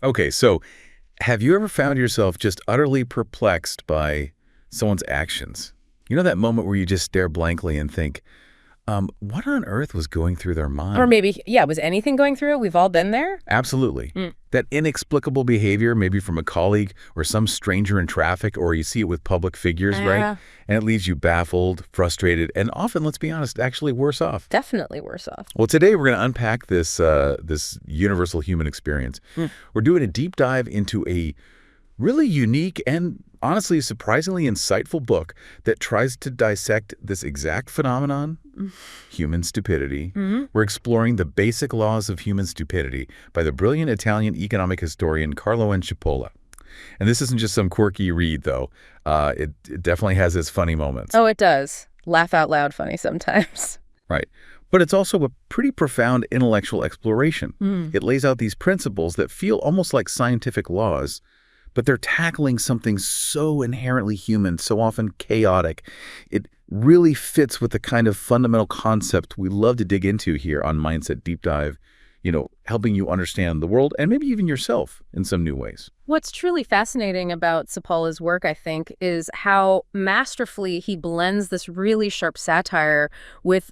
Okay, so have you ever found yourself just utterly perplexed by someone's actions? You know that moment where you just stare blankly and think, what on earth was going through their Or mind? maybe, yeah, was anything going through it? We've all been there. Absolutely. Mm. That inexplicable behavior, maybe from a colleague or some stranger in traffic, or you see it with public figures, right? Yeah. And it leaves you baffled, frustrated, and often, let's be honest, actually worse off. Definitely worse off. Well, today we're going to unpack this universal human experience. We're doing a deep dive into a really unique and honestly surprisingly insightful book that tries to dissect this exact phenomenon, human stupidity. We're exploring the basic laws of human stupidity by the brilliant Italian economic historian Carlo M. Cipolla. And this isn't just some quirky read, though. It definitely has its funny moments. Oh, it does. Laugh out loud funny sometimes. Right. But it's also a pretty profound intellectual exploration. It lays out these principles that feel almost like scientific laws, but they're tackling something so inherently human, so often chaotic. It really fits with the kind of fundamental concept we love to dig into here on Mindset Deep Dive, helping you understand the world and maybe even yourself in some new ways. What's truly fascinating about Cipolla's work, I think, is how masterfully he blends this really sharp satire with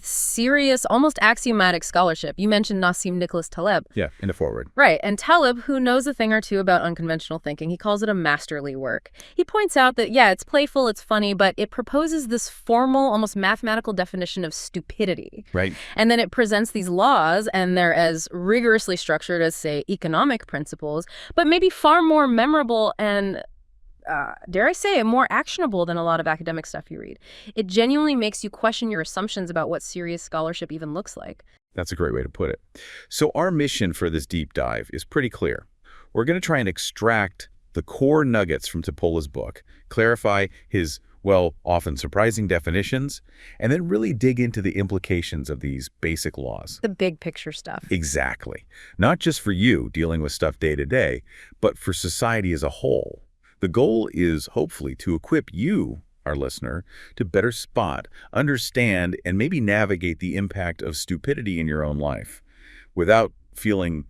serious, almost axiomatic scholarship. You mentioned Nassim Nicholas Taleb. Yeah, in the forward. Right, and Taleb, who knows a thing or two about unconventional thinking, he calls it a masterly work. He points out that, yeah, it's playful, it's funny, but it proposes this formal, almost mathematical definition of stupidity. Right. And then it presents these laws, and they're as rigorously structured as, say, economic principles, but maybe far more memorable and, dare I say it, more actionable than a lot of academic stuff you read. It genuinely makes you question your assumptions about what serious scholarship even looks like. That's a great way to put it. So our mission for this deep dive is pretty clear. We're going to try and extract the core nuggets from Cipolla's book, clarify his, well, often surprising definitions, and then really dig into the implications of these basic laws. The big picture stuff. Exactly. Not just for you dealing with stuff day to day, but for society as a whole. The goal is hopefully to equip you, our listener, to better spot, understand, and maybe navigate the impact of stupidity in your own life without feeling,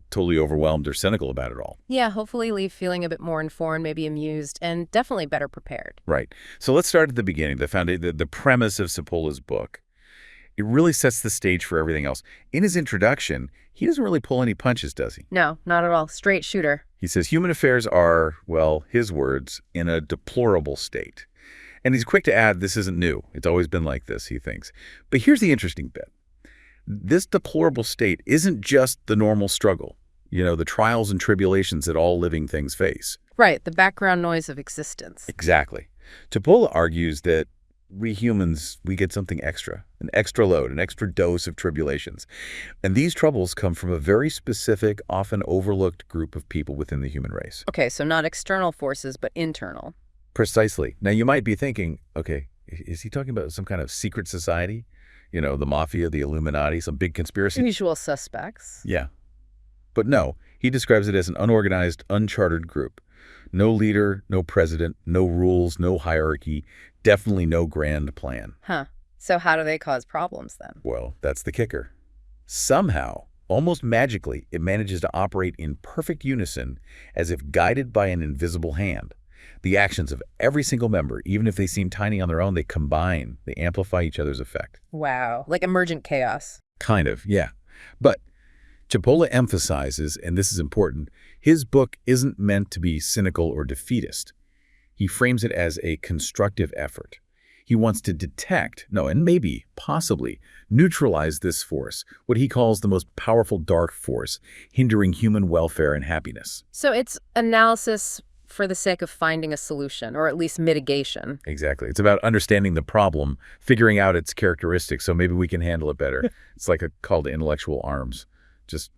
totally overwhelmed or cynical about it all. Yeah, hopefully leave feeling a bit more informed, maybe amused, and definitely better prepared. Right. So let's start at the beginning, the premise of Cipolla's book. It really sets the stage for everything else. In his introduction, he doesn't really pull any punches, does he? No, not at all. Straight shooter. He says human affairs are, well, his words, in a deplorable state. And he's quick to add this isn't new. It's always been like this, he thinks. But here's the interesting bit. This deplorable state isn't just the normal struggle, the trials and tribulations that all living things face. Right, the background noise of existence. Exactly. Cipolla argues that we humans, we get something extra, an extra load, an extra dose of tribulations. And these troubles come from a very specific, often overlooked group of people within the human race. Okay, so not external forces, but internal. Precisely. Now, you might be thinking, okay, is he talking about some kind of secret society? The mafia, the Illuminati, some big conspiracy? Usual suspects. Yeah. But no, he describes it as an unorganized, uncharted group. No leader, no president, no rules, no hierarchy, definitely no grand plan. Huh. So how do they cause problems then? Well, that's the kicker. Somehow, almost magically, it manages to operate in perfect unison as if guided by an invisible hand. The actions of every single member, even if they seem tiny on their own, they combine, they amplify each other's effect. Wow. Like emergent chaos. Kind of, yeah. But Cipolla emphasizes, and this is important, his book isn't meant to be cynical or defeatist. He frames it as a constructive effort. He wants to detect, and maybe, possibly, neutralize this force, what he calls the most powerful dark force, hindering human welfare and happiness. So it's analysis for the sake of finding a solution, or at least mitigation. Exactly. It's about understanding the problem, figuring out its characteristics so maybe we can handle it better. It's like a call to intellectual arms, just,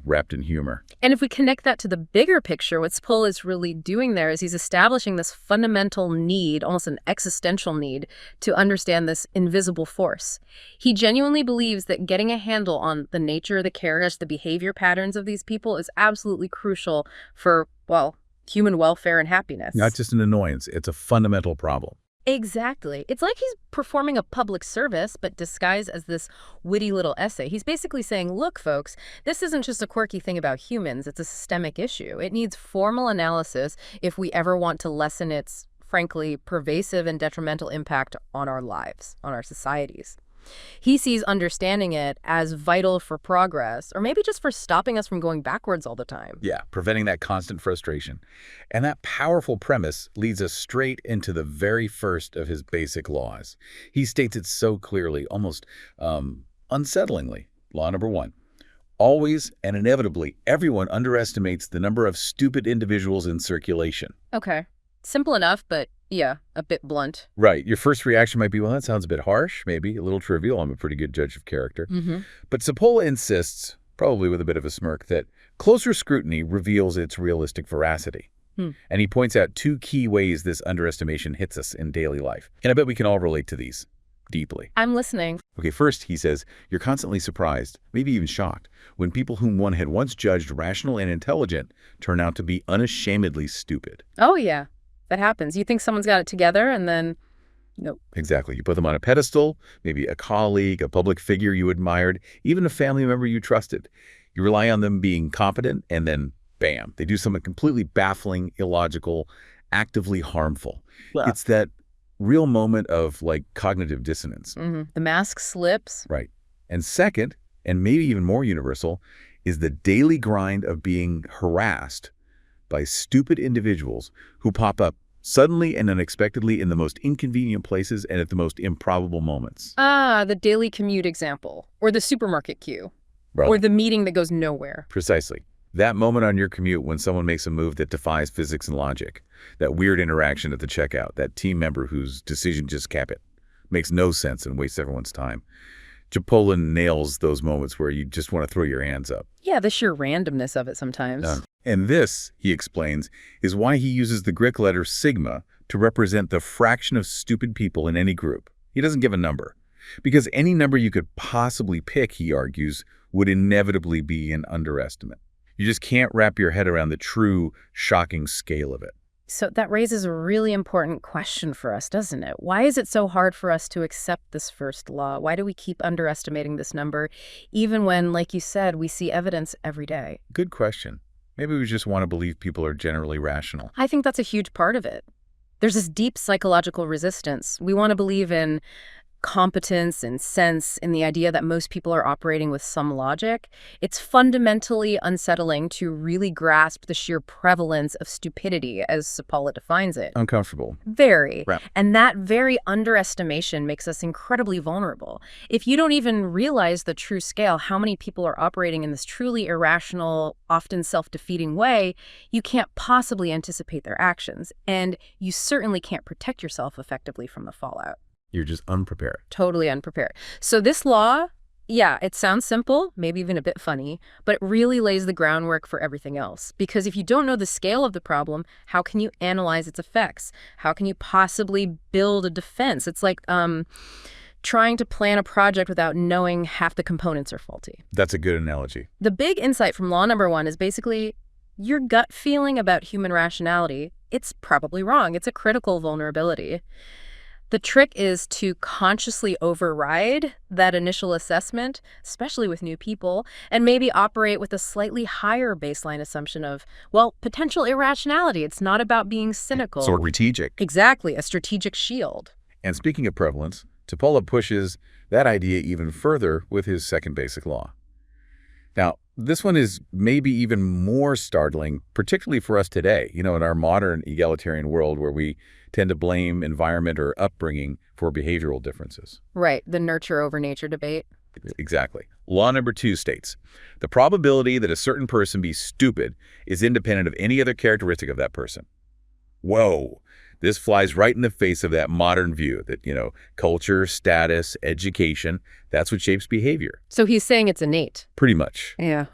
wrapped in humor. And if we connect that to the bigger picture, what Cipolla is really doing there is he's establishing this fundamental need, almost an existential need, to understand this invisible force. He genuinely believes that getting a handle on the nature, the characters, the behavior patterns of these people is absolutely crucial for, well, human welfare and happiness. Not just an annoyance, it's a fundamental problem. Exactly. It's like he's performing a public service, but disguised as this witty little essay. He's basically saying, look, folks, this isn't just a quirky thing about humans. It's a systemic issue. It needs formal analysis if we ever want to lessen its, frankly, pervasive and detrimental impact on our lives, on our societies. He sees understanding it as vital for progress, or maybe just for stopping us from going backwards all the time. Yeah, preventing that constant frustration. And that powerful premise leads us straight into the very first of his basic laws. He states it so clearly, almost unsettlingly. Law number 1. Always and inevitably, everyone underestimates the number of stupid individuals in circulation. Okay. Simple enough, but yeah, a bit blunt. Right. Your first reaction might be, well, that sounds a bit harsh, maybe a little trivial. I'm a pretty good judge of character. But Cipolla insists, probably with a bit of a smirk, that closer scrutiny reveals its realistic veracity. And he points out 2 key ways this underestimation hits us in daily life. And I bet we can all relate to these deeply. I'm listening. Okay, first, he says, you're constantly surprised, maybe even shocked, when people whom one had once judged rational and intelligent turn out to be unashamedly stupid. Oh, yeah. That happens. You think someone's got it together, and then, nope. Exactly. You put them on a pedestal, maybe a colleague, a public figure you admired, even a family member you trusted. You rely on them being competent, and then, bam, they do something completely baffling, illogical, actively harmful. Well. It's that real moment of, like, cognitive dissonance. The mask slips. Right. And second, and maybe even more universal, is the daily grind of being harassed by stupid individuals who pop up suddenly and unexpectedly in the most inconvenient places and at the most improbable moments. Ah, the daily commute example, or the supermarket queue, or the meeting that goes nowhere. Precisely. That moment on your commute when someone makes a move that defies physics and logic, that weird interaction at the checkout, that team member whose decision just cap it, makes no sense and wastes everyone's time. Cipolla nails those moments where you just want to throw your hands up. Yeah, the sheer randomness of it sometimes. And this, he explains, is why he uses the Greek letter sigma to represent the fraction of stupid people in any group. He doesn't give a number. Because any number you could possibly pick, he argues, would inevitably be an underestimate. You just can't wrap your head around the true, shocking scale of it. So that raises a really important question for us, doesn't it? Why is it so hard for us to accept this first law? Why do we keep underestimating this number, even when, like you said, we see evidence every day? Good question. Maybe we just want to believe people are generally rational. I think that's a huge part of it. There's this deep psychological resistance. We want to believe in competence and sense, in the idea that most people are operating with some logic. It's fundamentally unsettling to really grasp the sheer prevalence of stupidity, as Cipolla defines it. Uncomfortable. Very. Right. And that very underestimation makes us incredibly vulnerable. If you don't even realize the true scale, how many people are operating in this truly irrational, often self-defeating way, you can't possibly anticipate their actions. And you certainly can't protect yourself effectively from the fallout. You're just unprepared. Totally unprepared. So this law, yeah, it sounds simple, maybe even a bit funny, but it really lays the groundwork for everything else. Because if you don't know the scale of the problem, how can you analyze its effects? How can you possibly build a defense? It's like trying to plan a project without knowing half the components are faulty. That's a good analogy. The big insight from law number 1 is basically your gut feeling about human rationality. It's probably wrong. It's a critical vulnerability. The trick is to consciously override that initial assessment, especially with new people, and maybe operate with a slightly higher baseline assumption of, well, potential irrationality. It's not about being cynical. Sort of strategic. Exactly, a strategic shield. And speaking of prevalence, Cipolla pushes that idea even further with his second basic law. Now, this one is maybe even more startling, particularly for us today, in our modern egalitarian world where we tend to blame environment or upbringing for behavioral differences. Right, the nurture over nature debate. Exactly. Law number 2 states, the probability that a certain person be stupid is independent of any other characteristic of that person. Whoa. This flies right in the face of that modern view that, culture, status, education, that's what shapes behavior. So he's saying it's innate. Pretty much. Yeah.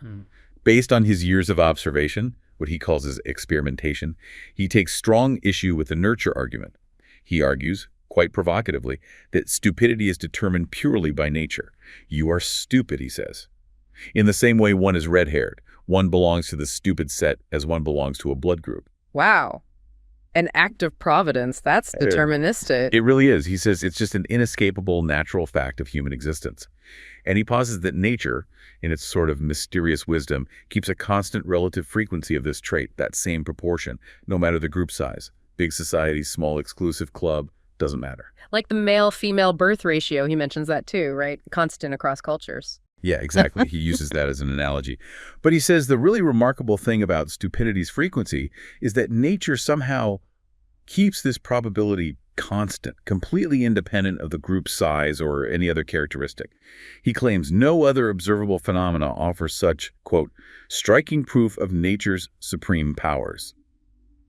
Based on his years of observation, what he calls his experimentation, he takes strong issue with the nurture argument. He argues, quite provocatively, that stupidity is determined purely by nature. You are stupid, he says. In the same way one is red-haired, one belongs to the stupid set as one belongs to a blood group. Wow. An act of providence, that's deterministic. It really is. He says it's just an inescapable natural fact of human existence. And he posits that nature, in its sort of mysterious wisdom, keeps a constant relative frequency of this trait, that same proportion, no matter the group size. Big society, small exclusive club, doesn't matter. Like the male-female birth ratio, he mentions that too, right? Constant across cultures. Yeah, exactly. He uses that as an analogy. But he says the really remarkable thing about stupidity's frequency is that nature somehow keeps this probability constant, completely independent of the group size or any other characteristic. He claims no other observable phenomena offers such, quote, striking proof of nature's supreme powers.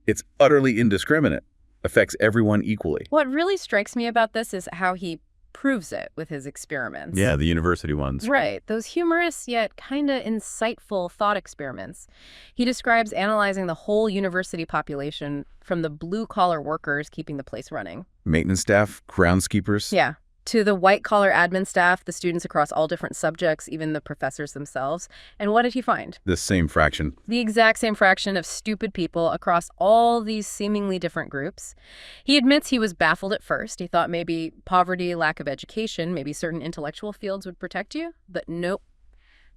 It's utterly indiscriminate, affects everyone equally. What really strikes me about this is how he proves it with his experiments. Yeah, the university ones. Right. Those humorous yet kind of insightful thought experiments. He describes analyzing the whole university population from the blue-collar workers keeping the place running. Maintenance staff, groundskeepers. Yeah. To the white-collar admin staff, the students across all different subjects, even the professors themselves. And what did he find? The same fraction. The exact same fraction of stupid people across all these seemingly different groups. He admits he was baffled at first. He thought maybe poverty, lack of education, maybe certain intellectual fields would protect you. But nope.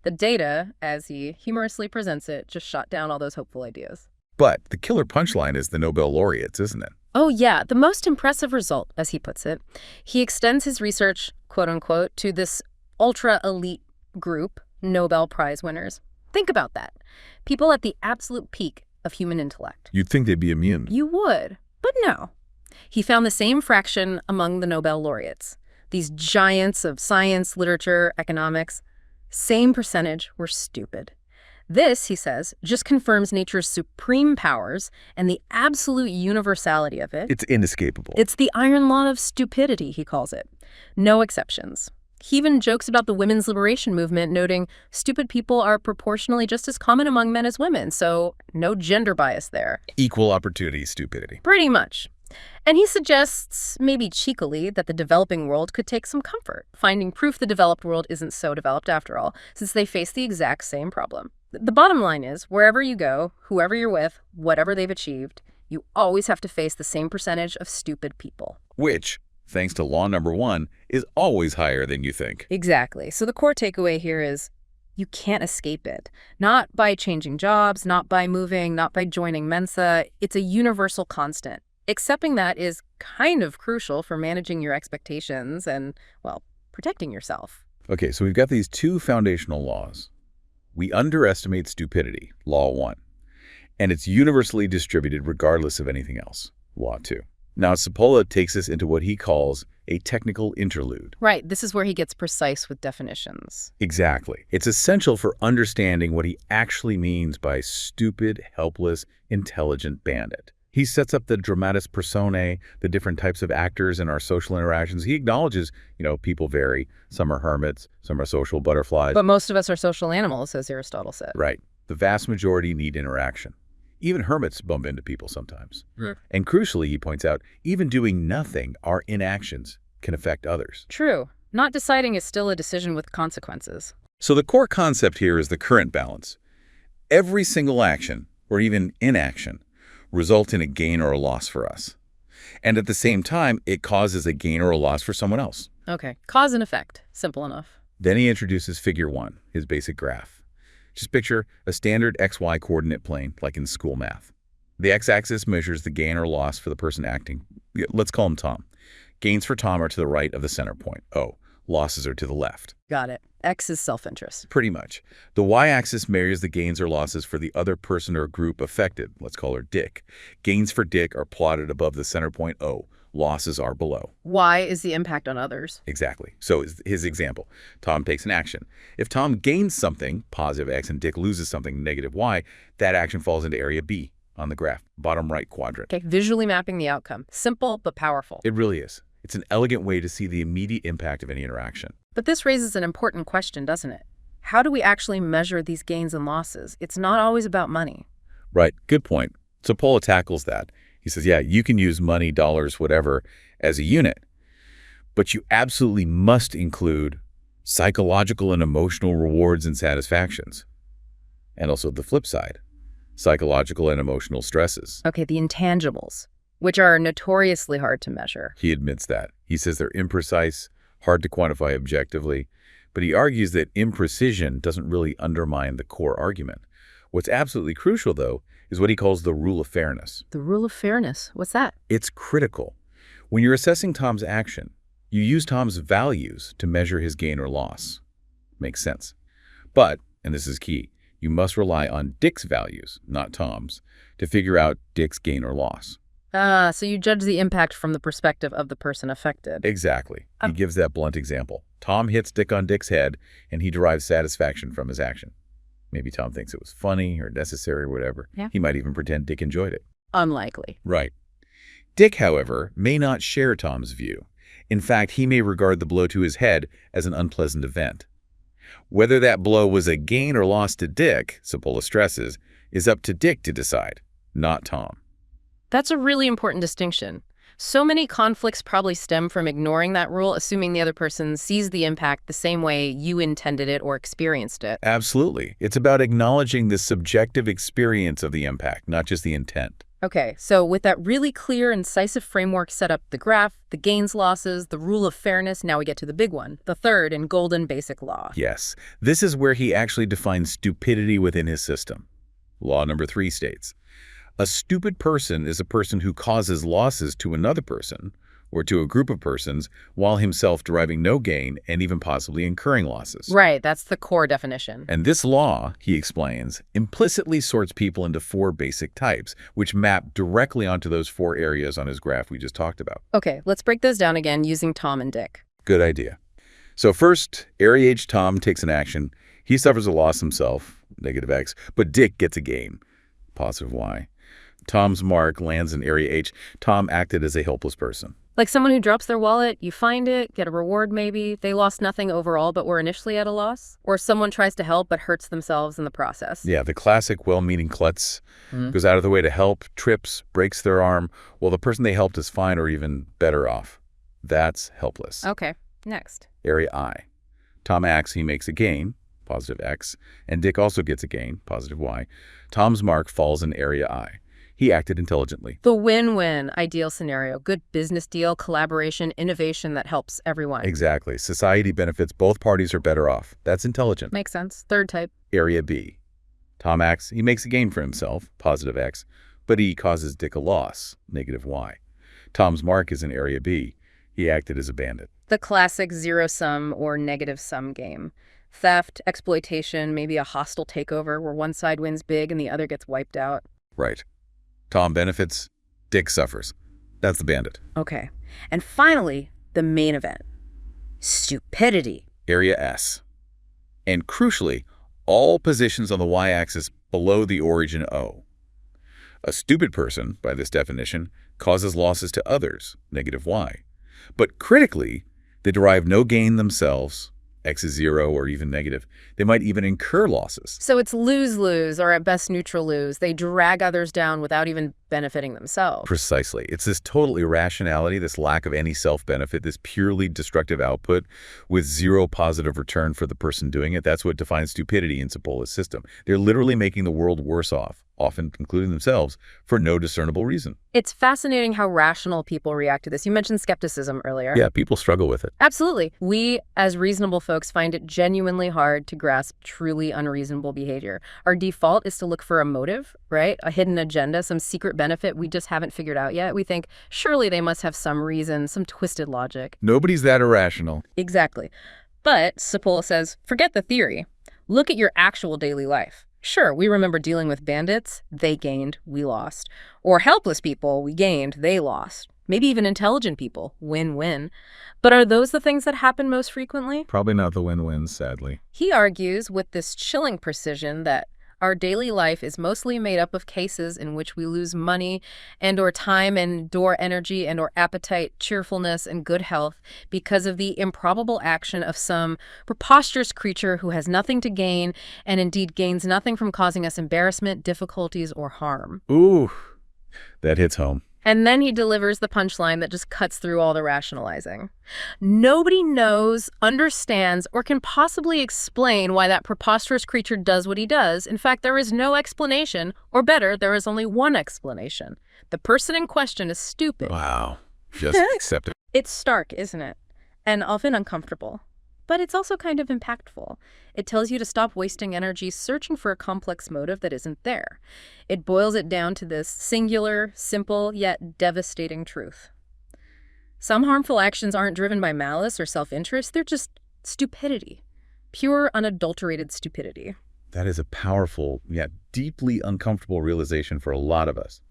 The data, as he humorously presents it, just shot down all those hopeful ideas. But the killer punchline is the Nobel laureates, isn't it? Oh, yeah. The most impressive result, as he puts it, he extends his research, quote unquote, to this ultra-elite group, Nobel Prize winners. Think about that. People at the absolute peak of human intellect. You'd think they'd be immune. You would, but no. He found the same fraction among the Nobel laureates. These giants of science, literature, economics, same percentage were stupid. This, he says, just confirms nature's supreme powers and the absolute universality of it. It's inescapable. It's the iron law of stupidity, he calls it. No exceptions. He even jokes about the women's liberation movement, noting stupid people are proportionally just as common among men as women, so no gender bias there. Equal opportunity stupidity. Pretty much. And he suggests, maybe cheekily, that the developing world could take some comfort, finding proof the developed world isn't so developed after all, since they face the exact same problem. The bottom line is, wherever you go, whoever you're with, whatever they've achieved, you always have to face the same percentage of stupid people. Which, thanks to law number 1, is always higher than you think. Exactly. So the core takeaway here is you can't escape it. Not by changing jobs, not by moving, not by joining Mensa. It's a universal constant. Accepting that is kind of crucial for managing your expectations and, well, protecting yourself. Okay, so we've got these two foundational laws. We underestimate stupidity, Law 1, and it's universally distributed regardless of anything else, Law 2. Now, Cipolla takes us into what he calls a technical interlude. Right, this is where he gets precise with definitions. Exactly. It's essential for understanding what he actually means by stupid, helpless, intelligent bandit. He sets up the dramatis personae, the different types of actors in our social interactions. He acknowledges, people vary. Some are hermits, some are social butterflies. But most of us are social animals, as Aristotle said. Right. The vast majority need interaction. Even hermits bump into people sometimes. Yeah. And crucially, he points out, even doing nothing, our inactions, can affect others. True. Not deciding is still a decision with consequences. So the core concept here is the current balance. Every single action, or even inaction, result in a gain or a loss for us. And at the same time, it causes a gain or a loss for someone else. Okay, cause and effect. Simple enough. Then he introduces figure 1, his basic graph. Just picture a standard XY coordinate plane, like in school math. The x-axis measures the gain or loss for the person acting. Let's call him Tom. Gains for Tom are to the right of the center point, O. Losses are to the left. Got it. X is self-interest. Pretty much. The y-axis measures the gains or losses for the other person or group affected. Let's call her Dick. Gains for Dick are plotted above the center point O. Losses are below. Y is the impact on others. Exactly. So is his example. Tom takes an action. If Tom gains something, positive X, and Dick loses something, negative Y, that action falls into area B on the graph, bottom right quadrant. Okay, visually mapping the outcome. Simple but powerful. It really is. It's an elegant way to see the immediate impact of any interaction. But this raises an important question, doesn't it? How do we actually measure these gains and losses? It's not always about money. Right. Good point. Cipolla tackles that. He says, yeah, you can use money, dollars, whatever, as a unit, but you absolutely must include psychological and emotional rewards and satisfactions. And also the flip side, psychological and emotional stresses. Okay, the intangibles. which are notoriously hard to measure. He admits that. He says they're imprecise, hard to quantify objectively, but he argues that imprecision doesn't really undermine the core argument. What's absolutely crucial, though, is what he calls the rule of fairness. The rule of fairness, what's that? It's critical. When you're assessing Tom's action, you use Tom's values to measure his gain or loss. Makes sense. But, and this is key, you must rely on Dick's values, not Tom's, to figure out Dick's gain or loss. So you judge the impact from the perspective of the person affected. Exactly. He gives that blunt example. Tom hits Dick on Dick's head, and he derives satisfaction from his action. Maybe Tom thinks it was funny or necessary or whatever. Yeah. He might even pretend Dick enjoyed it. Unlikely. Right. Dick, however, may not share Tom's view. In fact, he may regard the blow to his head as an unpleasant event. Whether that blow was a gain or loss to Dick, Cipolla stresses, is up to Dick to decide, not Tom. That's a really important distinction. So many conflicts probably stem from ignoring that rule, assuming the other person sees the impact the same way you intended it or experienced it. Absolutely. It's about acknowledging the subjective experience of the impact, not just the intent. Okay, so with that really clear, incisive framework set up, the graph, the gains, losses, the rule of fairness, now we get to the big one, the third and golden basic law. Yes, this is where he actually defines stupidity within his system. Law number 3 states, a stupid person is a person who causes losses to another person or to a group of persons while himself deriving no gain and even possibly incurring losses. Right, that's the core definition. And this law, he explains, implicitly sorts people into 4 basic types, which map directly onto those 4 areas on his graph we just talked about. Okay, let's break those down again using Tom and Dick. Good idea. So first, Area H Tom takes an action. He suffers a loss himself, negative X, but Dick gets a gain, positive Y. Tom's mark lands in Area H. Tom acted as a helpless person. Like someone who drops their wallet, you find it, get a reward maybe, they lost nothing overall but were initially at a loss. Or someone tries to help but hurts themselves in the process. Yeah, the classic well-meaning klutz goes out of the way to help, trips, breaks their arm, while the person they helped is fine or even better off. That's helpless. Okay, next. Area I. Tom acts, he makes a gain, positive X, and Dick also gets a gain, positive Y. Tom's mark falls in Area I. He acted intelligently. The win-win ideal scenario. Good business deal, collaboration, innovation that helps everyone. Exactly. Society benefits, both parties are better off. That's intelligent. Makes sense. Third type. Area B. Tom acts, he makes a gain for himself, positive X, but he causes Dick a loss, negative Y. Tom's mark is in Area B. He acted as a bandit. The classic zero-sum or negative-sum game. Theft, exploitation, maybe a hostile takeover where one side wins big and the other gets wiped out. Right. Tom benefits, Dick suffers. That's the bandit. Okay. And finally, the main event. Stupidity. Area S. And crucially, all positions on the y-axis below the origin O. A stupid person, by this definition, causes losses to others, negative Y. But critically, they derive no gain themselves, X is 0 or even negative. They might even incur losses. So it's lose-lose, or at best neutral lose. They drag others down without even benefiting themselves. Precisely. It's this total irrationality, this lack of any self-benefit, this purely destructive output with 0 positive return for the person doing it. That's what defines stupidity in Cipolla's system. They're literally making the world worse off, often including themselves, for no discernible reason. It's fascinating how rational people react to this. You mentioned skepticism earlier. Yeah, people struggle with it. Absolutely. We, as reasonable folks, find it genuinely hard to grasp truly unreasonable behavior. Our default is to look for a motive, right? A hidden agenda, some secret benefit we just haven't figured out yet. We think, surely they must have some reason, some twisted logic. Nobody's that irrational. Exactly. But Cipolla says, forget the theory. Look at your actual daily life. Sure, we remember dealing with bandits. They gained, we lost. Or helpless people, we gained, they lost. Maybe even intelligent people, win-win. But are those the things that happen most frequently? Probably not the win-wins, sadly. He argues with this chilling precision that our daily life is mostly made up of cases in which we lose money and or time and or energy and or appetite, cheerfulness, and good health because of the improbable action of some preposterous creature who has nothing to gain and indeed gains nothing from causing us embarrassment, difficulties, or harm. Ooh, that hits home. And then he delivers the punchline that just cuts through all the rationalizing. Nobody knows, understands, or can possibly explain why that preposterous creature does what he does. In fact, there is no explanation, or better, there is only one explanation. The person in question is stupid. Wow. Just accept it. It's stark, isn't it? And often uncomfortable. But it's also kind of impactful. It tells you to stop wasting energy searching for a complex motive that isn't there. It boils it down to this singular, simple, yet devastating truth. Some harmful actions aren't driven by malice or self-interest. They're just stupidity. Pure, unadulterated stupidity. That is a powerful, yet deeply uncomfortable realization for a lot of us.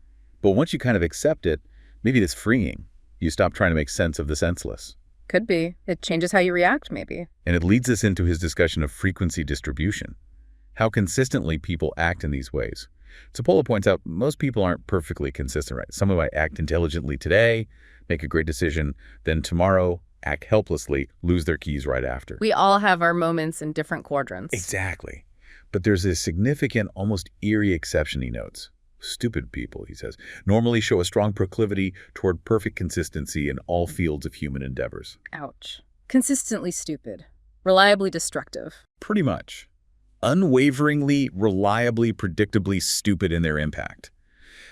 But once you kind of accept it, maybe it's freeing. You stop trying to make sense of the senseless. Could be. It changes how you react, maybe. And it leads us into his discussion of frequency distribution, how consistently people act in these ways. Cipolla points out most people aren't perfectly consistent, right? Someone might act intelligently today, make a great decision, then tomorrow act helplessly, lose their keys right after. We all have our moments in different quadrants. Exactly. But there's a significant, almost eerie exception he notes. Stupid people, he says, normally show a strong proclivity toward perfect consistency in all fields of human endeavors. Ouch. Consistently stupid. Reliably destructive. Pretty much. Unwaveringly, reliably, predictably stupid in their impact.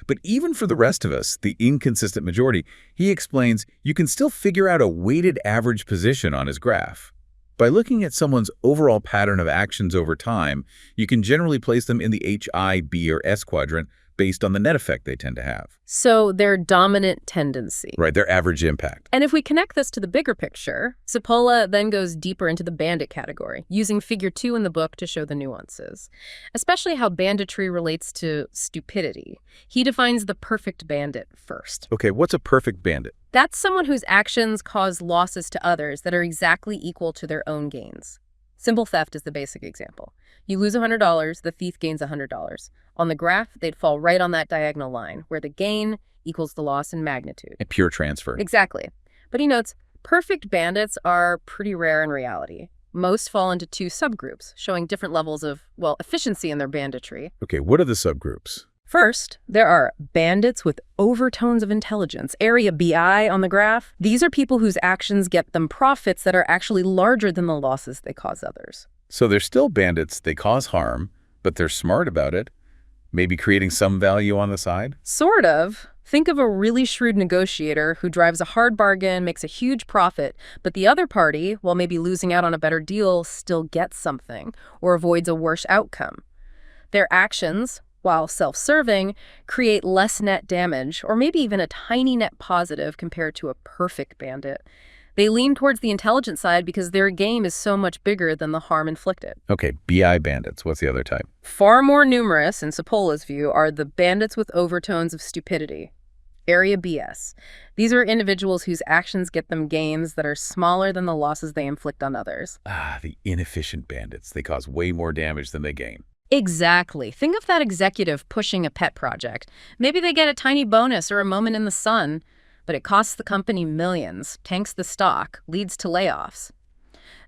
But even for the rest of us, the inconsistent majority, he explains you can still figure out a weighted average position on his graph. By looking at someone's overall pattern of actions over time, you can generally place them in the H, I, B, or S quadrant based on the net effect they tend to have. So their dominant tendency. Right, their average impact. And if we connect this to the bigger picture, Cipolla then goes deeper into the bandit category, using figure 2 in the book to show the nuances, especially how banditry relates to stupidity. He defines the perfect bandit first. Okay, what's a perfect bandit? That's someone whose actions cause losses to others that are exactly equal to their own gains. Simple theft is the basic example. You lose $100, the thief gains $100. On the graph, they'd fall right on that diagonal line, where the gain equals the loss in magnitude. A pure transfer. Exactly. But he notes, perfect bandits are pretty rare in reality. Most fall into 2 subgroups, showing different levels of, well, efficiency in their banditry. Okay, what are the subgroups? First, there are bandits with overtones of intelligence, area BI on the graph. These are people whose actions get them profits that are actually larger than the losses they cause others. So they're still bandits, they cause harm, but they're smart about it, maybe creating some value on the side? Sort of. Think of a really shrewd negotiator who drives a hard bargain, makes a huge profit, but the other party, while maybe losing out on a better deal, still gets something or avoids a worse outcome. Their actions, while self-serving, create less net damage, or maybe even a tiny net positive compared to a perfect bandit. They lean towards the intelligent side because their game is so much bigger than the harm inflicted. Okay, BI bandits. What's the other type? Far more numerous, in Cipolla's view, are the bandits with overtones of stupidity. Area BS. These are individuals whose actions get them gains that are smaller than the losses they inflict on others. Ah, the inefficient bandits. They cause way more damage than they gain. Exactly. Think of that executive pushing a pet project. Maybe they get a tiny bonus or a moment in the sun, but it costs the company millions, tanks the stock, leads to layoffs.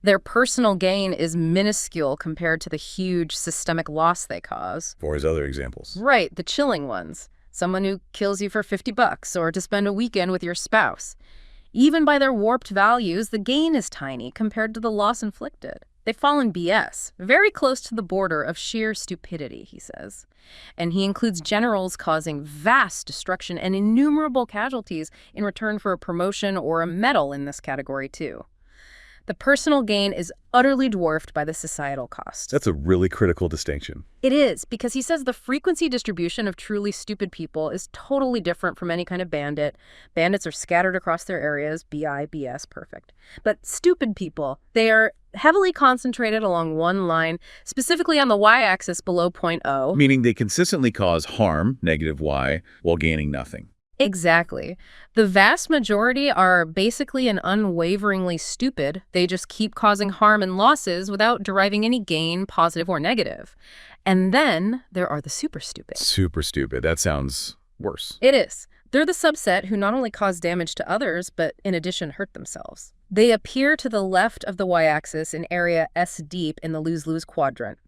Their personal gain is minuscule compared to the huge systemic loss they cause. For his other examples. Right, the chilling ones. Someone who kills you for $50 or to spend a weekend with your spouse. Even by their warped values, the gain is tiny compared to the loss inflicted. They fall in BS, very close to the border of sheer stupidity, he says. And he includes generals causing vast destruction and innumerable casualties in return for a promotion or a medal in this category, too. The personal gain is utterly dwarfed by the societal cost. That's a really critical distinction. It is, because he says the frequency distribution of truly stupid people is totally different from any kind of bandit. Bandits are scattered across their areas, BI, BS, perfect. But stupid people, they are heavily concentrated along one line, specifically on the y-axis below point O. Meaning they consistently cause harm, negative y, while gaining nothing. Exactly. The vast majority are basically and unwaveringly stupid. They just keep causing harm and losses without deriving any gain, positive or negative. And then there are the super stupid. Super stupid. That sounds worse. It is. They're the subset who not only cause damage to others, but in addition hurt themselves. They appear to the left of the y-axis in area S deep in the lose-lose quadrant.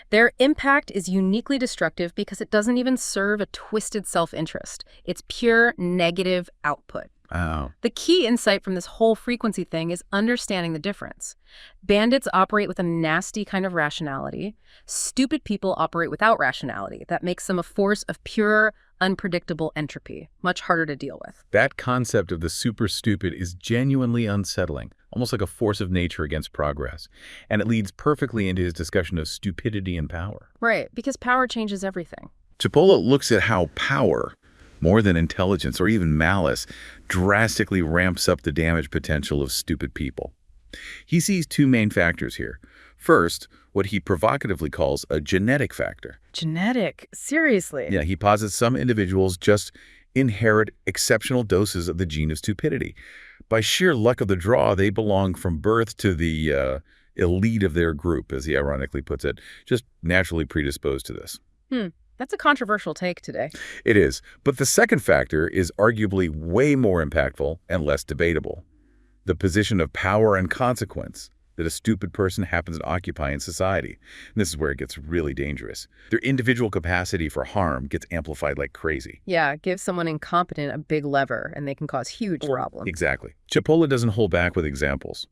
Their impact is uniquely destructive because it doesn't even serve a twisted self-interest. It's pure negative output. Oh. The key insight from this whole frequency thing is understanding the difference. Bandits operate with a nasty kind of rationality. Stupid people operate without rationality. That makes them a force of pure, unpredictable entropy, much harder to deal with. That concept of the super stupid is genuinely unsettling, almost like a force of nature against progress. And it leads perfectly into his discussion of stupidity and power. Right, because power changes everything. Cipolla looks at how power, more than intelligence or even malice, drastically ramps up the damage potential of stupid people. He sees two main factors here. First, what he provocatively calls a genetic factor. Genetic? Seriously? Yeah, he posits some individuals just inherit exceptional doses of the gene of stupidity. By sheer luck of the draw, they belong from birth to the elite of their group, as he ironically puts it, just naturally predisposed to this. That's a controversial take today. It is, but the second factor is arguably way more impactful and less debatable. The position of power and consequence that a stupid person happens to occupy in society. And this is where it gets really dangerous. Their individual capacity for harm gets amplified like crazy. Yeah, give someone incompetent a big lever and they can cause huge problems. Exactly. Cipolla doesn't hold back with examples.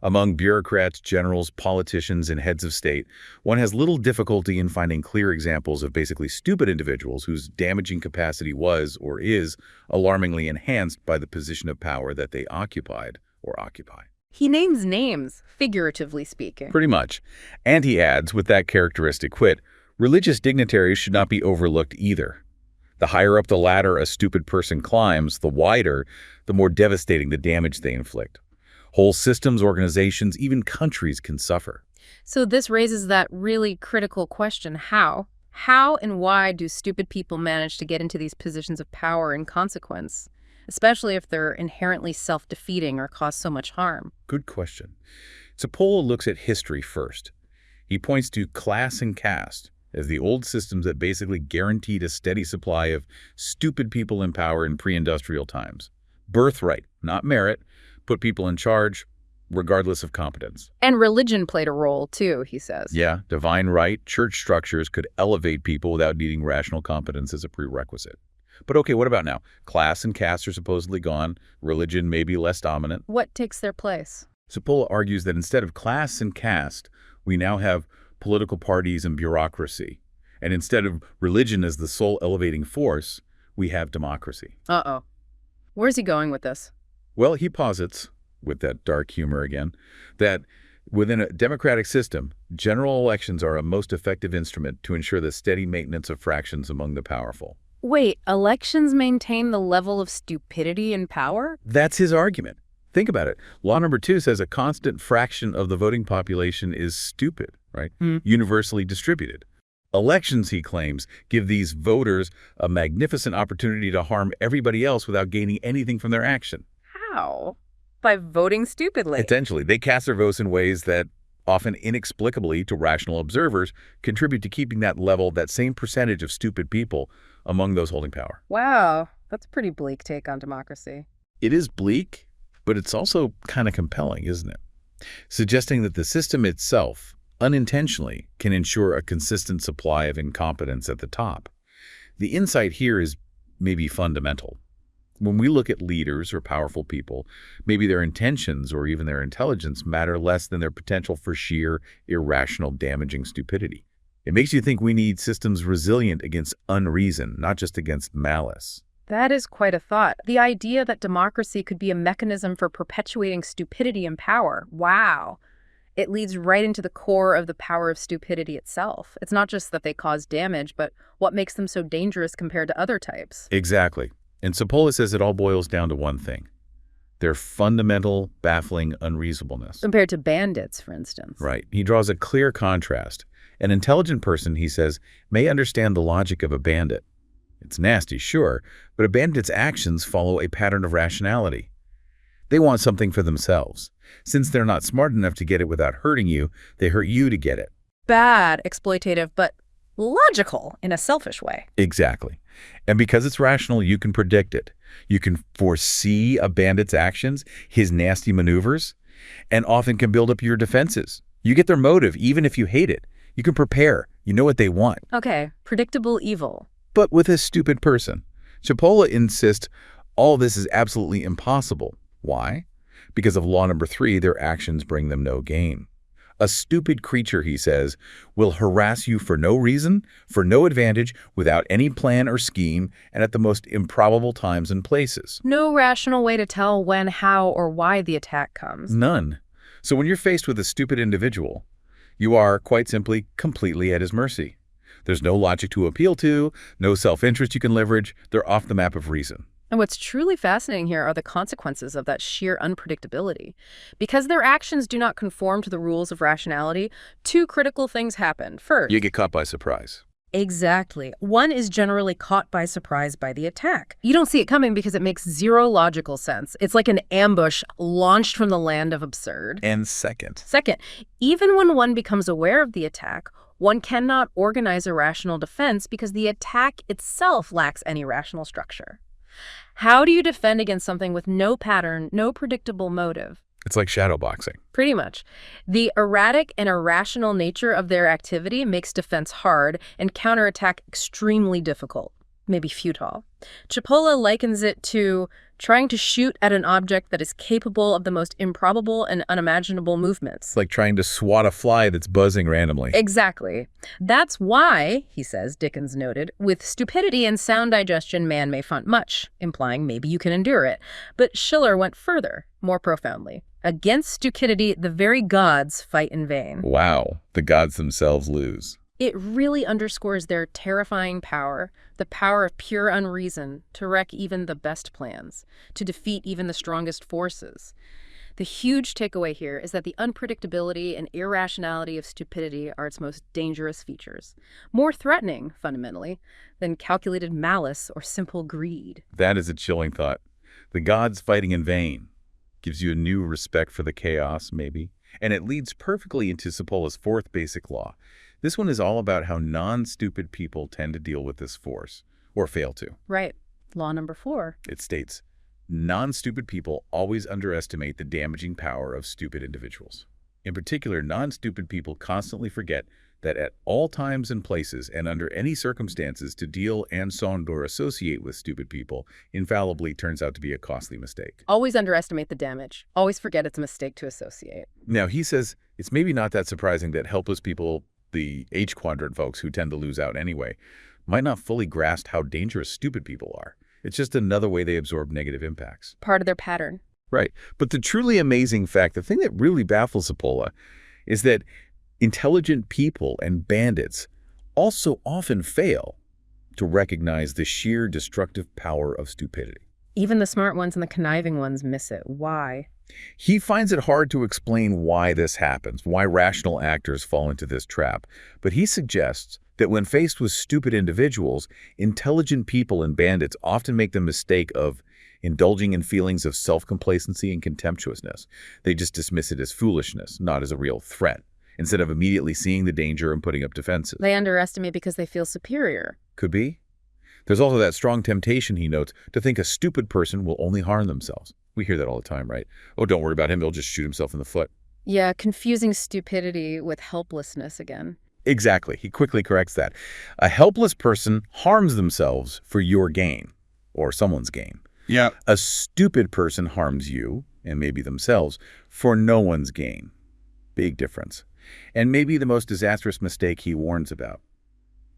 Among bureaucrats, generals, politicians, and heads of state, one has little difficulty in finding clear examples of basically stupid individuals whose damaging capacity was or is alarmingly enhanced by the position of power that they occupied or occupy. He names names, figuratively speaking. Pretty much. And he adds, with that characteristic wit, religious dignitaries should not be overlooked either. The higher up the ladder a stupid person climbs, the wider, the more devastating the damage they inflict. Whole systems, organizations, even countries can suffer. So this raises that really critical question, how? How and why do stupid people manage to get into these positions of power and consequence, especially if they're inherently self-defeating or cause so much harm? Good question. Cipolla looks at history first. He points to class and caste as the old systems that basically guaranteed a steady supply of stupid people in power in pre-industrial times. Birthright, not merit, put people in charge, regardless of competence. And religion played a role, too, he says. Yeah, divine right, church structures could elevate people without needing rational competence as a prerequisite. But okay, what about now? Class and caste are supposedly gone. Religion may be less dominant. What takes their place? Cipolla argues that instead of class and caste, we now have political parties and bureaucracy. And instead of religion as the sole elevating force, we have democracy. Uh-oh. Where's he going with this? Well, he posits, with that dark humor again, that within a democratic system, general elections are a most effective instrument to ensure the steady maintenance of fractions among the powerful. Wait, elections maintain the level of stupidity and power? That's his argument. Think about it. Law number 2 says a constant fraction of the voting population is stupid, right? Universally distributed. Elections, he claims, give these voters a magnificent opportunity to harm everybody else without gaining anything from their action. How? By voting stupidly. Essentially, they cast their votes in ways that, often inexplicably to rational observers, contribute to keeping that level, that same percentage of stupid people among those holding power. Wow, that's a pretty bleak take on democracy. It is bleak, but it's also kind of compelling, isn't it? Suggesting that the system itself, unintentionally, can ensure a consistent supply of incompetence at the top. The insight here is maybe fundamental. When we look at leaders or powerful people, maybe their intentions or even their intelligence matter less than their potential for sheer, irrational, damaging stupidity. It makes you think we need systems resilient against unreason, not just against malice. That is quite a thought. The idea that democracy could be a mechanism for perpetuating stupidity and power. Wow. It leads right into the core of the power of stupidity itself. It's not just that they cause damage, but what makes them so dangerous compared to other types. Exactly. And Cipolla says it all boils down to one thing: their fundamental, baffling unreasonableness. Compared to bandits, for instance. Right. He draws a clear contrast. An intelligent person, he says, may understand the logic of a bandit. It's nasty, sure, but a bandit's actions follow a pattern of rationality. They want something for themselves. Since they're not smart enough to get it without hurting you, they hurt you to get it. Bad, exploitative, but logical in a selfish way. Exactly. And because it's rational, you can predict it. You can foresee a bandit's actions, his nasty maneuvers, and often can build up your defenses. You get their motive, even if you hate it. You can prepare. You know what they want. Okay, predictable evil. But with a stupid person. Cipolla insists all this is absolutely impossible. Why? Because of law number 3, their actions bring them no gain. A stupid creature, he says, will harass you for no reason, for no advantage, without any plan or scheme, and at the most improbable times and places. No rational way to tell when, how, or why the attack comes. None. So when you're faced with a stupid individual, you are, quite simply, completely at his mercy. There's no logic to appeal to, no self-interest you can leverage. They're off the map of reason. And what's truly fascinating here are the consequences of that sheer unpredictability. Because their actions do not conform to the rules of rationality, 2 critical things happen. First, You get caught by surprise. exactly. One is generally caught by surprise by the attack. You don't see it coming because it makes zero logical sense. It's like an ambush launched from the land of absurd. And second, Second, even when one becomes aware of the attack, one cannot organize a rational defense because the attack itself lacks any rational structure. How do you defend against something with no pattern, no predictable motive? it's like shadow boxing. Pretty much. The erratic and irrational nature of their activity makes defense hard and counterattack extremely difficult, maybe futile. Cipolla likens it to trying to shoot at an object that is capable of the most improbable and unimaginable movements. It's like trying to swat a fly that's buzzing randomly. Exactly. That's why, he says, Dickens noted, with stupidity and sound digestion, man may front much, implying maybe you can endure it. But Schiller went further, more profoundly. Against stupidity, the very gods fight in vain. Wow, the gods themselves lose. It really underscores their terrifying power, the power of pure unreason, to wreck even the best plans, to defeat even the strongest forces. The huge takeaway here is that the unpredictability and irrationality of stupidity are its most dangerous features, more threatening, fundamentally, than calculated malice or simple greed. That is a chilling thought. The gods fighting in vain gives you a new respect for the chaos, maybe, and it leads perfectly into Cipolla's 4th basic law. This one is all about how non-stupid people tend to deal with this force, or fail to. Right. Law number 4. It states, non-stupid people always underestimate the damaging power of stupid individuals. In particular, non-stupid people constantly forget that at all times and places and under any circumstances to deal and sound or associate with stupid people infallibly turns out to be a costly mistake. Always underestimate the damage. Always forget it's a mistake to associate. Now, he says it's maybe not that surprising that helpless people, the H-quadrant folks who tend to lose out anyway, might not fully grasp how dangerous stupid people are. It's just another way they absorb negative impacts. Part of their pattern. Right. But the truly amazing fact, the thing that really baffles Cipolla, is that intelligent people and bandits also often fail to recognize the sheer destructive power of stupidity. Even the smart ones and the conniving ones miss it. Why? He finds it hard to explain why this happens, why rational actors fall into this trap. But he suggests that when faced with stupid individuals, intelligent people and bandits often make the mistake of indulging in feelings of self-complacency and contemptuousness. They just dismiss it as foolishness, not as a real threat, instead of immediately seeing the danger and putting up defenses. They underestimate because they feel superior. Could be. There's also that strong temptation, he notes, to think a stupid person will only harm themselves. We hear that all the time, right? Oh, don't worry about him, he'll just shoot himself in the foot. Yeah, confusing stupidity with helplessness again. Exactly. He quickly corrects that. A helpless person harms themselves for your gain, or someone's gain. Yeah. A stupid person harms you, and maybe themselves, for no one's gain. Big difference. And maybe the most disastrous mistake he warns about.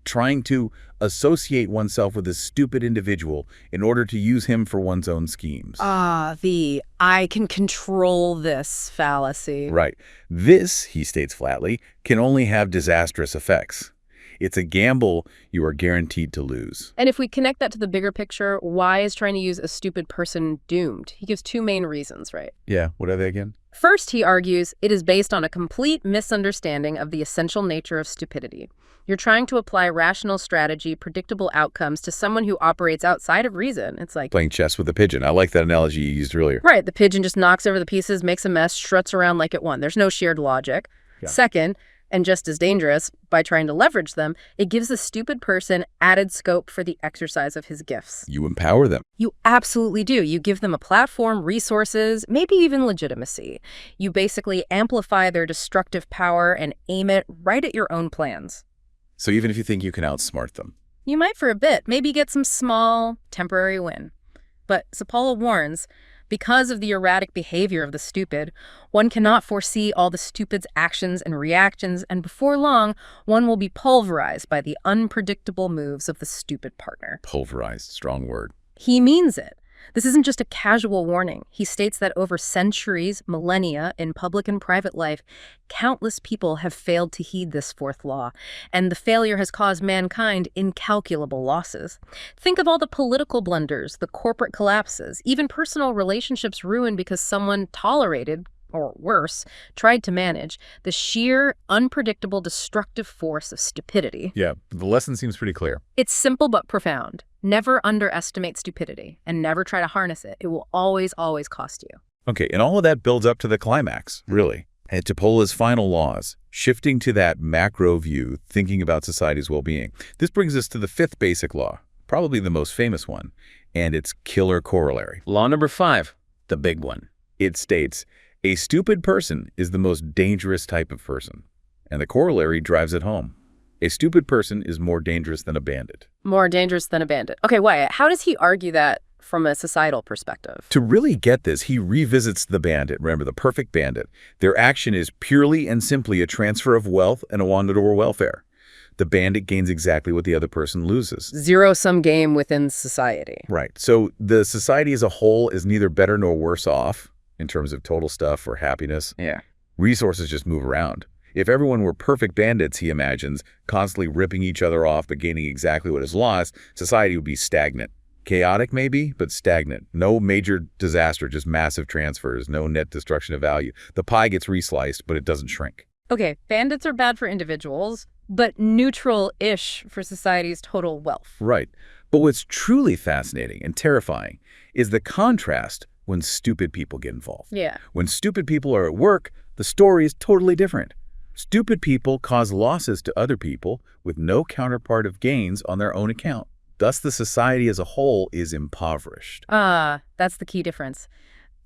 Trying to associate oneself with a stupid individual in order to use him for one's own schemes. The I can control this fallacy. Right. This, he states flatly, can only have disastrous effects. It's a gamble you are guaranteed to lose. And if we connect that to the bigger picture, why is trying to use a stupid person doomed? He gives 2 main reasons, right? Yeah, what are they again? First, he argues, it is based on a complete misunderstanding of the essential nature of stupidity. You're trying to apply rational strategy, predictable outcomes to someone who operates outside of reason. It's like Playing chess with a pigeon. I like that analogy you used earlier. right, the pigeon just knocks over the pieces, makes a mess, struts around like it won. There's no shared logic. Yeah. Second, And just as dangerous, by trying to leverage them, it gives the stupid person added scope for the exercise of his gifts. You empower them. You absolutely do. You give them a platform, resources, maybe even legitimacy. You basically amplify their destructive power and aim it right at your own plans. So even if you think you can outsmart them. You might for a bit, maybe get some small, temporary win. But Cipolla warns, because of the erratic behavior of the stupid, one cannot foresee all the stupid's actions and reactions, and before long, one will be pulverized by the unpredictable moves of the stupid partner. Pulverized, strong word. He means it. This isn't just a casual warning. He states that over centuries, millennia, in public and private life, countless people have failed to heed this fourth law, and the failure has caused mankind incalculable losses. Think of all the political blunders, the corporate collapses, even personal relationships ruined because someone tolerated, or worse, tried to manage, the sheer, unpredictable, destructive force of stupidity. Yeah, the lesson seems pretty clear. It's simple but profound. Never underestimate stupidity, and never try to harness it. It will always, always cost you. Okay, and all of that builds up to the climax, really. And Cipolla's final laws, shifting to that macro view, thinking about society's well-being. This brings us to the fifth basic law, probably the most famous one, and its killer corollary. Law number 5, the big one. It states, a stupid person is the most dangerous type of person, and the corollary drives it home. A stupid person is more dangerous than a bandit. More dangerous than a bandit. Okay, Wyatt, how does he argue that from a societal perspective? To really get this, he revisits the bandit. Remember, the perfect bandit. Their action is purely and simply a transfer of wealth and a wanted-over welfare. The bandit gains exactly what the other person loses. Zero-sum game within society. Right. So the society as a whole is neither better nor worse off in terms of total stuff or happiness. Yeah. Resources just move around. If everyone were perfect bandits, he imagines, constantly ripping each other off but gaining exactly what is lost, society would be stagnant. Chaotic maybe, but stagnant. No major disaster, just massive transfers, no net destruction of value. The pie gets resliced, but it doesn't shrink. Okay, bandits are bad for individuals, but neutral-ish for society's total wealth. Right. But what's truly fascinating and terrifying is the contrast when stupid people get involved. Yeah. When stupid people are at work, the story is totally different. Stupid people cause losses to other people with no counterpart of gains on their own account. Thus, the society as a whole is impoverished. That's the key difference.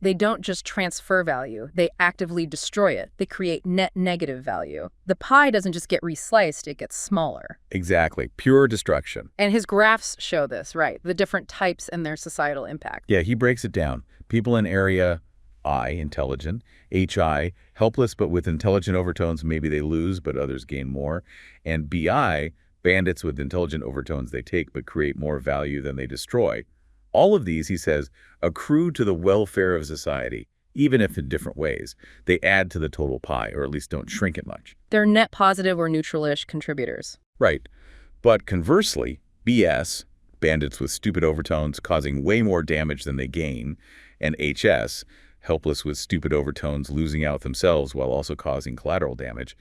They don't just transfer value, they actively destroy it. They create net negative value. The pie doesn't just get resliced, it gets smaller. Exactly. Pure destruction. And his graphs show this, right? The different types and their societal impact. Yeah, he breaks it down. People in area I, intelligent, HI, helpless but with intelligent overtones, maybe they lose but others gain more, and BI, bandits with intelligent overtones they take but create more value than they destroy. All of these, he says, accrue to the welfare of society, even if in different ways. They add to the total pie, or at least don't shrink it much. They're net positive or neutral-ish contributors. Right. But conversely, BS, bandits with stupid overtones causing way more damage than they gain, and HS, helpless with stupid overtones losing out themselves while also causing collateral damage.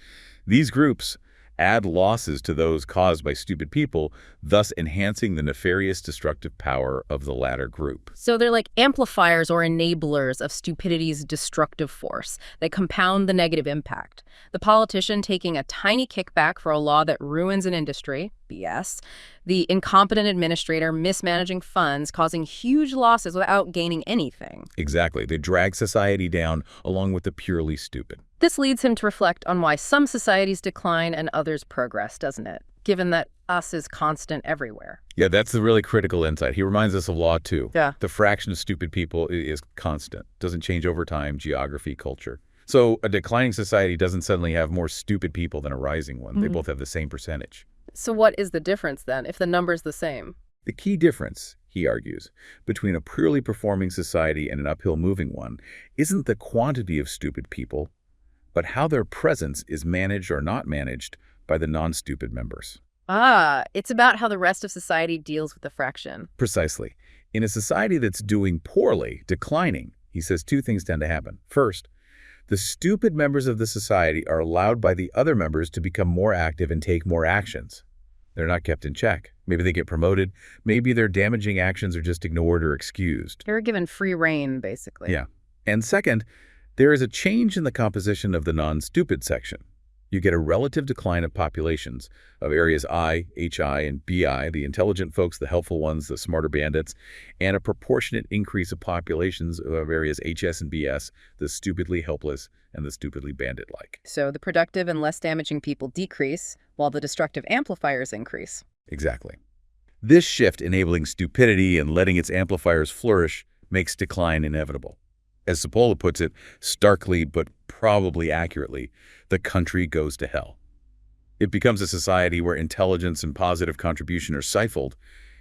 These groups add losses to those caused by stupid people, thus enhancing the nefarious destructive power of the latter group. So they're like amplifiers or enablers of stupidity's destructive force. They compound the negative impact. The politician taking a tiny kickback for a law that ruins an industry, BS. The incompetent administrator mismanaging funds, causing huge losses without gaining anything. Exactly. They drag society down along with the purely stupid. This leads him to reflect on why some societies decline and others progress, doesn't it? Given that us is constant everywhere. Yeah, that's the really critical insight. He reminds us of law, too. Yeah. The fraction of stupid people is constant. Doesn't change over time, geography, culture. So a declining society doesn't suddenly have more stupid people than a rising one. They both have the same percentage. So what is the difference, then, if the number's the same? The key difference, he argues, between a purely performing society and an uphill moving one isn't the quantity of stupid people, but how their presence is managed or not managed by the non-stupid members. It's about how the rest of society deals with the fraction. Precisely. In a society that's doing poorly, declining, he says two things tend to happen. First, the stupid members of the society are allowed by the other members to become more active and take more actions. They're not kept in check. Maybe they get promoted. Maybe their damaging actions are just ignored or excused. They're given free rein, basically. Yeah. And second, there is a change in the composition of the non-stupid section. You get a relative decline of populations of areas I, HI, and BI, the intelligent folks, the helpful ones, the smarter bandits, and a proportionate increase of populations of areas HS and BS, the stupidly helpless and the stupidly bandit-like. So the productive and less damaging people decrease, while the destructive amplifiers increase. Exactly. This shift enabling stupidity and letting its amplifiers flourish makes decline inevitable. As Cipolla puts it, starkly but probably accurately, the country goes to hell. It becomes a society where intelligence and positive contribution are stifled,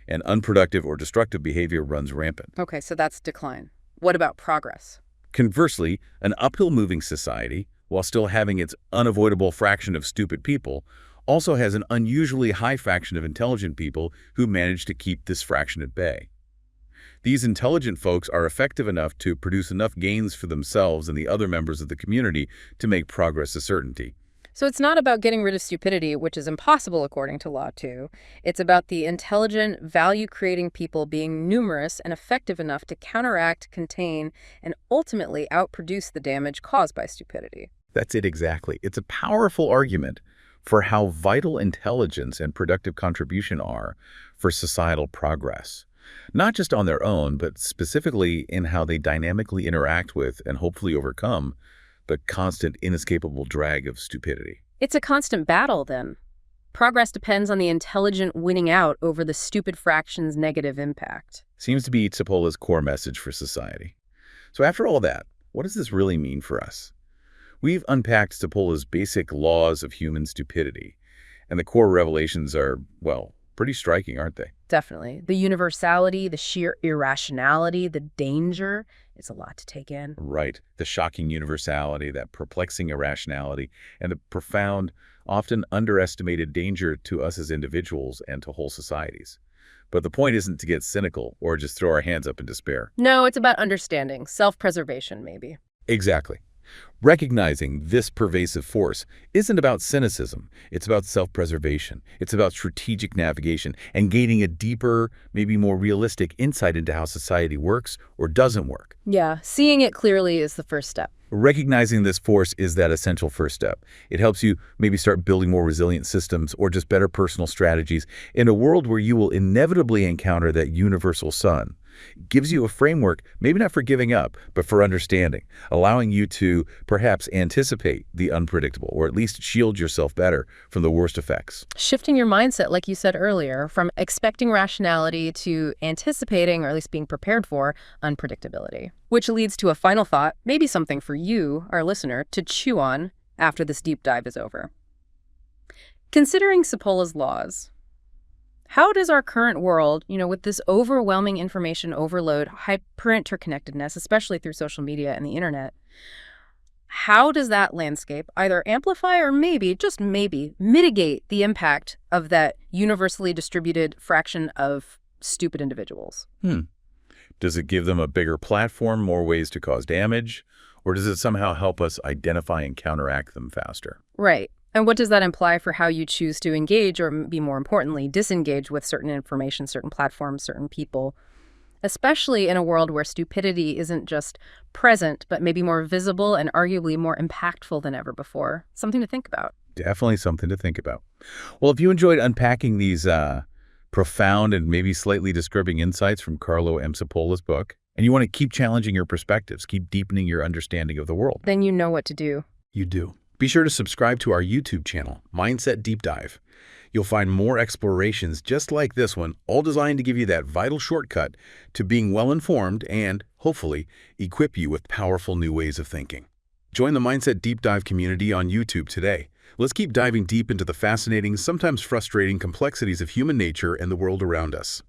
and unproductive or destructive behavior runs rampant. Okay, so that's decline. What about progress? Conversely, an uphill-moving society, while still having its unavoidable fraction of stupid people, also has an unusually high fraction of intelligent people who manage to keep this fraction at bay. These intelligent folks are effective enough to produce enough gains for themselves and the other members of the community to make progress a certainty. So it's not about getting rid of stupidity, which is impossible according to Law 2. It's about the intelligent, value-creating people being numerous and effective enough to counteract, contain, and ultimately outproduce the damage caused by stupidity. That's it exactly. It's a powerful argument for how vital intelligence and productive contribution are for societal progress. Not just on their own, but specifically in how they dynamically interact with and hopefully overcome the constant, inescapable drag of stupidity. It's a constant battle, then. Progress depends on the intelligent winning out over the stupid fraction's negative impact. Seems to be Cipolla's core message for society. So after all that, what does this really mean for us? We've unpacked Cipolla's basic laws of human stupidity, and the core revelations are, well, pretty striking, aren't they? Definitely. The universality, the sheer irrationality, the danger, it's a lot to take in. Right. The shocking universality, that perplexing irrationality, and the profound, often underestimated danger to us as individuals and to whole societies. But the point isn't to get cynical or just throw our hands up in despair. No, it's about understanding, self-preservation, maybe. Exactly. Recognizing this pervasive force isn't about cynicism. It's about self-preservation. It's about strategic navigation and gaining a deeper, maybe more realistic insight into how society works or doesn't work. Yeah, seeing it clearly is the first step. Recognizing this force is that essential first step. It helps you maybe start building more resilient systems or just better personal strategies in a world where you will inevitably encounter that universal sun. It gives you a framework, maybe not for giving up, but for understanding, allowing you to perhaps anticipate the unpredictable or at least shield yourself better from the worst effects. Shifting your mindset, like you said earlier, from expecting rationality to anticipating, or at least being prepared for, unpredictability. Which leads to a final thought, maybe something for you, our listener, to chew on after this deep dive is over. Considering Cipolla's laws, how does our current world, with this overwhelming information overload, hyper-interconnectedness, especially through social media and the internet, how does that landscape either amplify or maybe, just maybe, mitigate the impact of that universally distributed fraction of stupid individuals? Does it give them a bigger platform, more ways to cause damage? Or does it somehow help us identify and counteract them faster? Right. And what does that imply for how you choose to engage or, be more importantly, disengage with certain information, certain platforms, certain people, especially in a world where stupidity isn't just present, but maybe more visible and arguably more impactful than ever before? Something to think about. Definitely something to think about. Well, if you enjoyed unpacking these profound and maybe slightly disturbing insights from Carlo M. Cipolla's book, and you want to keep challenging your perspectives, keep deepening your understanding of the world, then you know what to do. You do. Be sure to subscribe to our YouTube channel, Mindset Deep Dive. You'll find more explorations just like this one, all designed to give you that vital shortcut to being well-informed and, hopefully, equip you with powerful new ways of thinking. Join the Mindset Deep Dive community on YouTube today. Let's keep diving deep into the fascinating, sometimes frustrating complexities of human nature and the world around us.